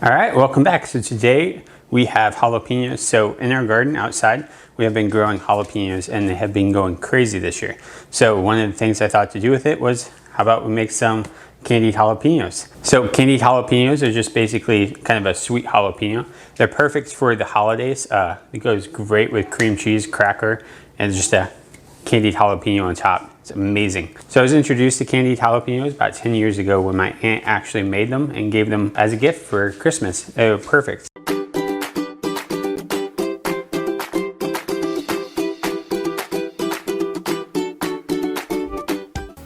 All right, welcome back. So today we have jalapenos. So in our garden outside, we have been growing jalapenos and they have been going crazy this year. So one of the things I thought to do with it was, how about we make some candied jalapenos? So candied jalapenos are just basically kind of a sweet jalapeno. They're perfect for the holidays. It goes great with cream cheese, cracker, and just a candied jalapeno on top. It's amazing. So I was introduced to candied jalapenos about 10 years ago when my aunt actually made them and gave them as a gift for Christmas. They were perfect.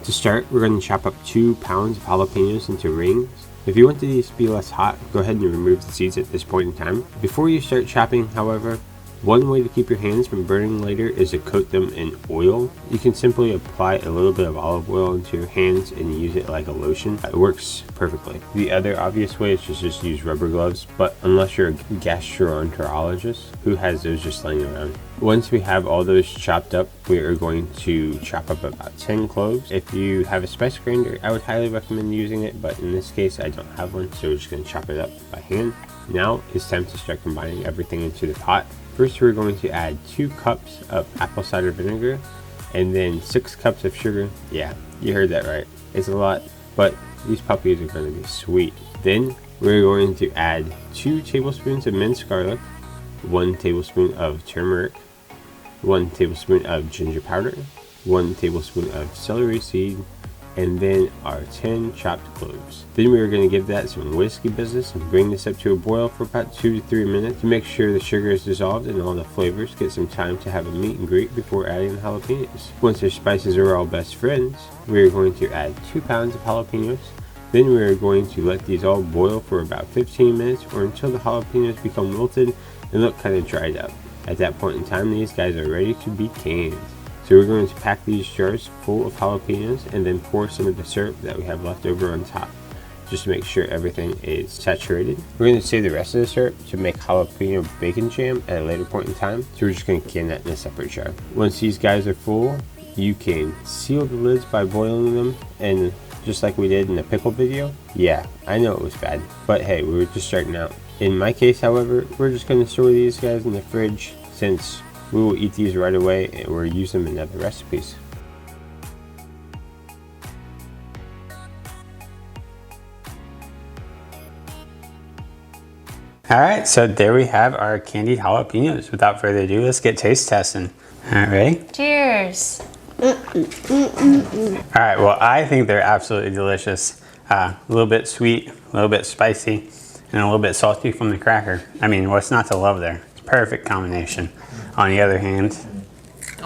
To start, we're going to chop up 2 pounds of jalapenos into rings. If you want these to be less hot, go ahead and remove the seeds at this point in time. Before you start chopping, however, one way to keep your hands from burning later is to coat them in oil. You can simply apply a little bit of olive oil into your hands and use it like a lotion. It works perfectly. The other obvious way is to just use rubber gloves, but unless you're a gastroenterologist who has those just laying around. Once we have all those chopped up, we are going to chop up about 10 cloves. If you have a spice grinder, I would highly recommend using it, but in this case I don't have one, so we're just going to chop it up by hand. Now it's time to start combining everything into the pot. First, we're going to add 2 cups of apple cider vinegar and then 6 cups of sugar. Yeah, you heard that right. It's a lot, but these puppies are going to be sweet. Then we're going to add 2 tablespoons of minced garlic, 1 tablespoon of turmeric, 1 tablespoon of ginger powder, 1 tablespoon of celery seed, and then our 10 chopped cloves. Then we are going to give that some whiskey business and bring this up to a boil for about 2 to 3 minutes to make sure the sugar is dissolved and all the flavors get some time to have a meet and greet before adding the jalapenos. Once our spices are all best friends, we are going to add 2 pounds of jalapenos. Then we are going to let these all boil for about 15 minutes or until the jalapenos become wilted and look kind of dried up. At that point in time, these guys are ready to be canned. So we're going to pack these jars full of jalapenos and then pour some of the syrup that we have left over on top, just to make sure everything is saturated. We're going to save the rest of the syrup to make jalapeno bacon jam at a later point in time, so we're just going to can that in a separate jar. Once these guys are full, you can seal the lids by boiling them, and just like we did in the pickle video. Yeah, I know it was bad, but hey, we were just starting out. In my case, however, we're just going to store these guys in the fridge since we will eat these right away or use them in other recipes. Alright, so there we have our candied jalapenos. Without further ado, let's get taste testing. Alright, ready? Cheers! Alright, well, I think they're absolutely delicious. A little bit sweet, a little bit spicy, and a little bit salty from the cracker. I mean, what's not to love there? It's a perfect combination. On the other hand,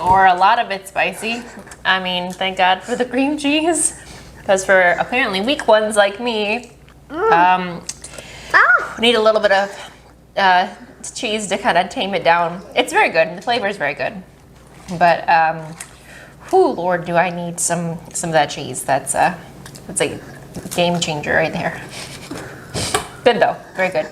or a lot of it spicy. I mean, thank God for the cream cheese. Because for apparently weak ones like me, need a little bit of cheese to kind of tame it down. It's very good. The flavor is very good. But, whew, Lord, do I need some of that cheese. That's a game changer right there. Good though, very good.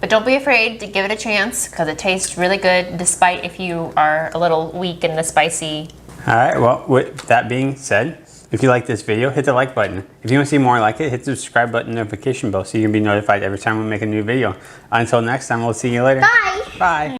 But don't be afraid to give it a chance because it tastes really good despite if you are a little weak in the spicy. Alright, well, with that being said, if you like this video, hit the like button. If you want to see more like it, hit the subscribe button, notification bell so you can be notified every time we make a new video. Until next time, we'll see you later. Bye! Bye!